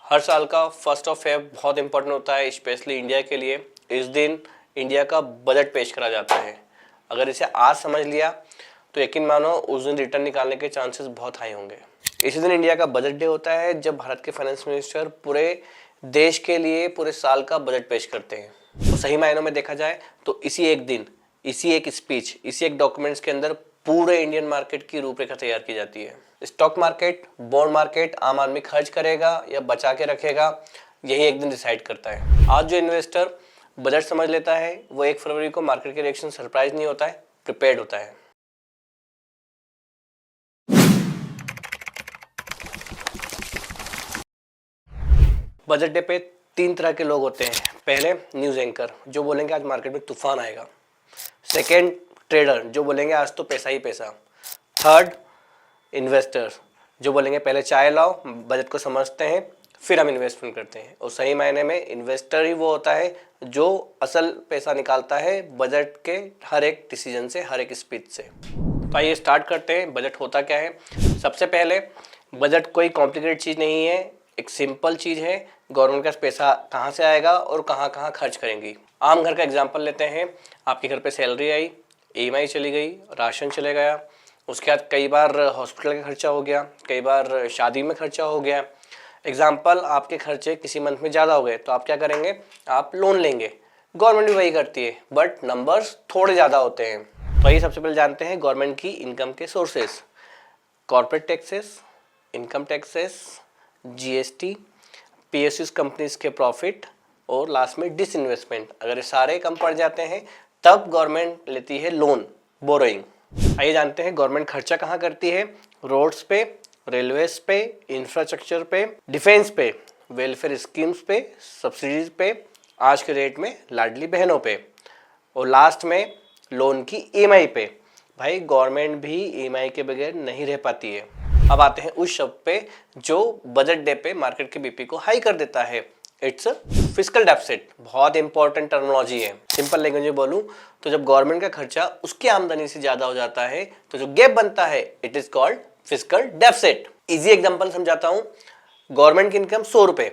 हर साल का 1 बहुत इंपॉर्टेंट होता है, स्पेशली इंडिया के लिए। इस दिन इंडिया का बजट पेश करा जाता है। अगर इसे आज समझ लिया तो यकीन मानो उस दिन रिटर्न निकालने के चांसेस बहुत हाई होंगे। इसी दिन इंडिया का बजट डे होता है, जब भारत के फाइनेंस मिनिस्टर पूरे देश के लिए पूरे साल का बजट पेश करते हैं। तो सही मायनों में देखा जाए तो इसी एक दिन, इसी एक स्पीच, इसी एक डॉक्यूमेंट्स के अंदर पूरे इंडियन मार्केट की रूपरेखा तैयार की जाती है। स्टॉक मार्केट, बॉन्ड मार्केट आम आदमी खर्च करेगा या बचा के रखेगा, यही एक दिन डिसाइड करता है। आज जो इन्वेस्टर बजट समझ लेता है वो 1 फरवरी को मार्केट के रिएक्शन सरप्राइज नहीं होता है, प्रिपेयर्ड होता है। बजट डे पे 3 तरह के लोग होते हैं। पहले न्यूज़ एंकर, जो बोलेंगे आज मार्केट में तूफान आएगा। सेकेंड ट्रेडर, जो बोलेंगे आज तो पैसा ही पैसा। थर्ड इन्वेस्टर्स, जो बोलेंगे पहले चाय लाओ, बजट को समझते हैं, फिर हम इन्वेस्टमेंट करते हैं। और सही मायने में इन्वेस्टर ही वो होता है जो असल पैसा निकालता है बजट के हर एक डिसीजन से, हर एक स्पीच से। तो आइए स्टार्ट करते हैं। बजट होता क्या है। सबसे पहले बजट कोई कॉम्प्लिकेटेड चीज़ नहीं है, एक सिंपल चीज़ है। गवर्नमेंट का पैसा कहाँ से आएगा और कहाँ कहाँ खर्च करेंगी। आम घर का एग्जांपल लेते हैं। आपके घर पे सैलरी आई, EMI चली गई, राशन चले गया, उसके बाद कई बार हॉस्पिटल का खर्चा हो गया, कई बार शादी में खर्चा हो गया। एग्जाम्पल, आपके खर्चे किसी मंथ में ज़्यादा हो गए तो आप क्या करेंगे, आप लोन लेंगे। गवर्नमेंट भी वही करती है, बट नंबर्स थोड़े ज़्यादा होते हैं। तो ये सबसे पहले जानते हैं गवर्नमेंट की इनकम के sources. Corporate taxes, income taxes, GST, PSUs companies के प्रॉफिट और लास्ट में डिसइन्वेस्टमेंट। अगर ये सारे कम पड़ जाते हैं तब गवर्नमेंट लेती है लोन, बोरोइंग। आइए जानते हैं गवर्नमेंट खर्चा कहाँ करती है। रोड्स पे, रेलवेज पे, इंफ्रास्ट्रक्चर पे, डिफेंस पे, वेलफेयर स्कीम्स पे, सब्सिडीज पे, आज के रेट में लाडली बहनों पे, और लास्ट में लोन की EMI पे। भाई गवर्नमेंट भी EMI के बगैर नहीं रह पाती है। अब आते हैं उस शब्द पे जो बजट डे पे मार्केट के BP को हाई कर देता है। It's fiscal deficit. बहुत इंपॉर्टेंट टर्मिनोलॉजी है। सिंपल लैंग्वेज में बोलूं तो जब गवर्नमेंट का खर्चा उसकी आमदनी से ज्यादा हो जाता है तो जो गैप बनता है it is called fiscal deficit. Easy example समझाता हूं। गवर्नमेंट की इनकम 100 रुपए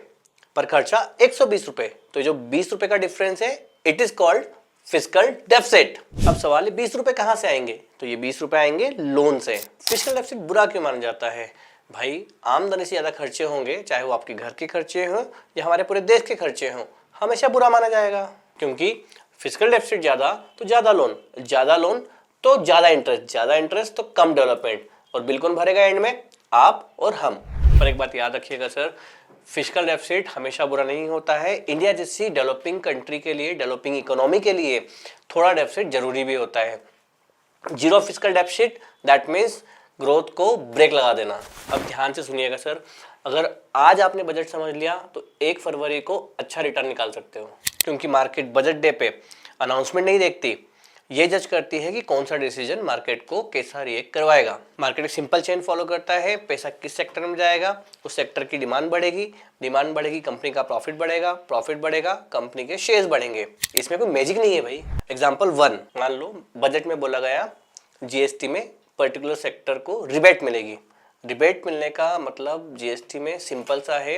पर खर्चा 120 रुपए, तो जो 20 रुपए का डिफरेंस है it is called fiscal deficit. अब सवाल है 20 रुपए कहां से आएंगे, तो ये 20 रुपए आएंगे लोन से। फिस्कल डेफिसिट बुरा क्यों माना जाता है। भाई आमदनी से ज्यादा खर्चे होंगे, चाहे वो आपके घर के खर्चे हों या हमारे पूरे देश के खर्चे हों, हमेशा बुरा माना जाएगा। क्योंकि फिस्कल डेफिसिट ज्यादा तो ज्यादा लोन, ज्यादा लोन तो ज्यादा इंटरेस्ट, ज्यादा इंटरेस्ट तो कम डेवलपमेंट, और बिल कौन भरेगा एंड में, आप और हम। पर एक बात याद रखिएगा सर, फिस्कल डेफिसिट हमेशा बुरा नहीं होता है। इंडिया जैसी डेवलपिंग कंट्री के लिए, डेवलपिंग इकोनॉमी के लिए थोड़ा डेफिसिट जरूरी भी होता है। Zero fiscal deficit that means growth को ब्रेक लगा देना। अब ध्यान से सुनिएगा सर, अगर आज आपने बजट समझ लिया तो 1 फरवरी को अच्छा रिटर्न निकाल सकते हो। क्योंकि मार्केट बजट डे पे अनाउंसमेंट नहीं देखती, ये जज करती है कि कौन सा डिसीजन मार्केट को कैसा रिएक्ट करवाएगा। मार्केट एक सिंपल चेन फॉलो करता है। पैसा किस सेक्टर में जाएगा, उस सेक्टर की डिमांड बढ़ेगी, डिमांड बढ़ेगी, कंपनी का प्रॉफिट बढ़ेगा, प्रॉफिट बढ़ेगा, कंपनी के शेयर्स बढ़ेंगे। इसमें कोई मैजिक नहीं है भाई। एग्जाम्पल 1, मान लो बजट में बोला गया GST में पर्टिकुलर सेक्टर को रिबेट मिलेगी। रिबेट मिलने का मतलब GST में सिंपल सा है,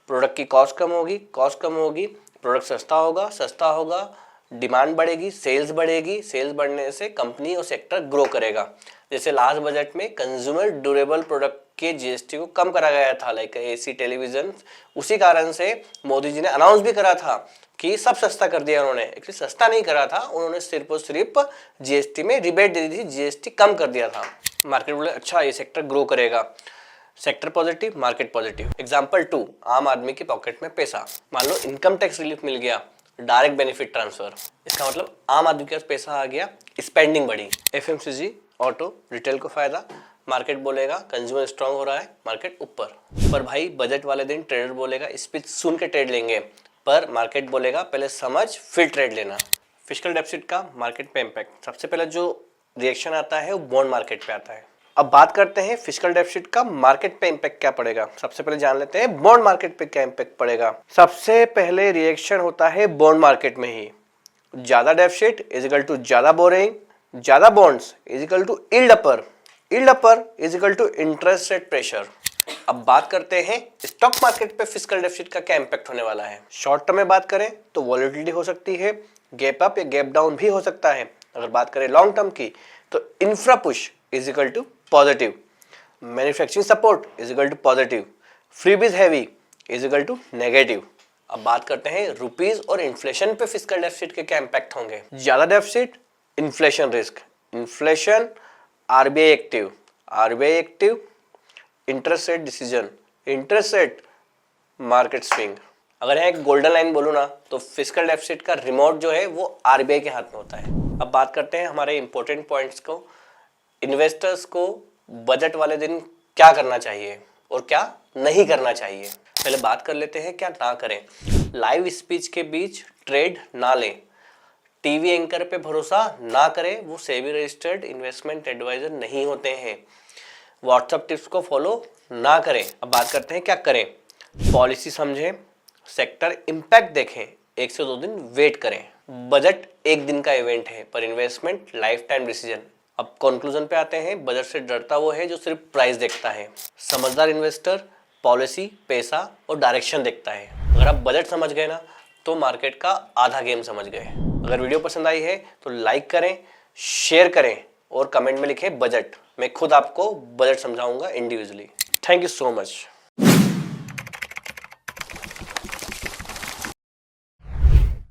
प्रोडक्ट की कॉस्ट कम होगी, कॉस्ट कम होगी, प्रोडक्ट सस्ता होगा, सस्ता होगा, डिमांड बढ़ेगी, सेल्स बढ़ेगी, सेल्स बढ़ने से कंपनी और सेक्टर ग्रो करेगा। जैसे लास्ट बजट में कंज्यूमर ड्यूरेबल प्रोडक्ट के GST को कम करा गया था, लाइक AC, टेलीविजन। उसी कारण से मोदी जी ने अनाउंस भी करा था कि सब सस्ता कर दिया उन्होंने। एक्चुअली सस्ता नहीं करा था उन्होंने, सिर्फ और सिर्फ GST में रिबेट दे दी थी, GST कम कर दिया था। मार्केट बोले अच्छा ये सेक्टर ग्रो करेगा, sector positive, market positive. Example 2, आम आदमी की पॉकेट में पैसा। मान लो इनकम टैक्स रिलीफ मिल गया, डायरेक्ट बेनिफिट ट्रांसफर। इसका मतलब आम आदमी के पास पैसा आ गया, स्पेंडिंग बढ़ी। FMCG, ऑटो, रिटेल को फायदा। मार्केट बोलेगा कंज्यूमर स्ट्रांग हो रहा है, मार्केट ऊपर। पर भाई बजट वाले दिन ट्रेडर बोलेगा स्पीच सुन के ट्रेड लेंगे, पर मार्केट बोलेगा पहले समझ फिर ट्रेड लेना। फिस्कल डेफिसिट का मार्केट पे इम्पैक्ट, सबसे पहले जो रिएक्शन आता है वो बॉन्ड मार्केट पे आता है। अब बात करते हैं फिस्कल डेफिसिट का मार्केट पे इम्पैक्ट क्या पड़ेगा। सबसे पहले जान लेते हैं बॉन्ड मार्केट पे क्या इम्पैक्ट पड़ेगा। सबसे पहले रिएक्शन होता है बॉन्ड मार्केट में ही। ज्यादा डेफिसिट इज इक्वल टू ज्यादा बोरिंग, ज्यादा bonds is equal to yield अपर, यील्ड अपर is equal to interest rate pressure. अब बात करते हैं स्टॉक मार्केट पे फिस्कल डेफिसिट का क्या इंपैक्ट होने वाला है। शॉर्ट टर्म में बात करें तो वॉलेटिलिटी हो सकती है, गैप अप या गैप डाउन भी हो सकता है। अगर बात करें लॉन्ग टर्म की तो infra push is equal to positive, manufacturing support is equal to positive, freebies heavy is equal to negative. अब बात करते हैं रुपीज और इन्फ्लेशन पे फिस्कल डेफिसिट के क्या इंपैक्ट होंगे। ज्यादा deficit inflation risk, inflation RBI active, interest rate decision, interest rate market swing. अगर यहाँ एक गोल्डन लाइन बोलूँ ना तो फिस्कल डेफिसिट का रिमोट जो है वो आरबीआई के हाथ में होता है। अब बात करते हैं हमारे इंपॉर्टेंट पॉइंट्स को। इन्वेस्टर्स को बजट वाले दिन क्या करना चाहिए और क्या नहीं करना चाहिए। पहले बात कर लेते हैं क्या ना करें। लाइव स्पीच के बीच ट्रेड ना लें, टीवी एंकर पे भरोसा ना करें, वो सेबी रजिस्टर्ड इन्वेस्टमेंट एडवाइजर नहीं होते हैं। व्हाट्सएप टिप्स को फॉलो ना करें। अब बात करते हैं क्या करें। पॉलिसी समझें, सेक्टर इम्पैक्ट देखें, 1 से 2 दिन वेट करें। बजट एक दिन का इवेंट है पर इन्वेस्टमेंट लाइफ टाइम डिसीजन। अब कंक्लूजन पे आते हैं, बजट से डरता वो है जो सिर्फ प्राइस देखता है। समझदार इन्वेस्टर पॉलिसी, पैसा और डायरेक्शन देखता है। अगर आप बजट समझ गए ना तो मार्केट का आधा गेम समझ गए। अगर वीडियो पसंद आई है तो लाइक करें, शेयर करें और कमेंट में लिखें बजट। मैं खुद आपको बजट समझाऊंगा individually. Thank you so much.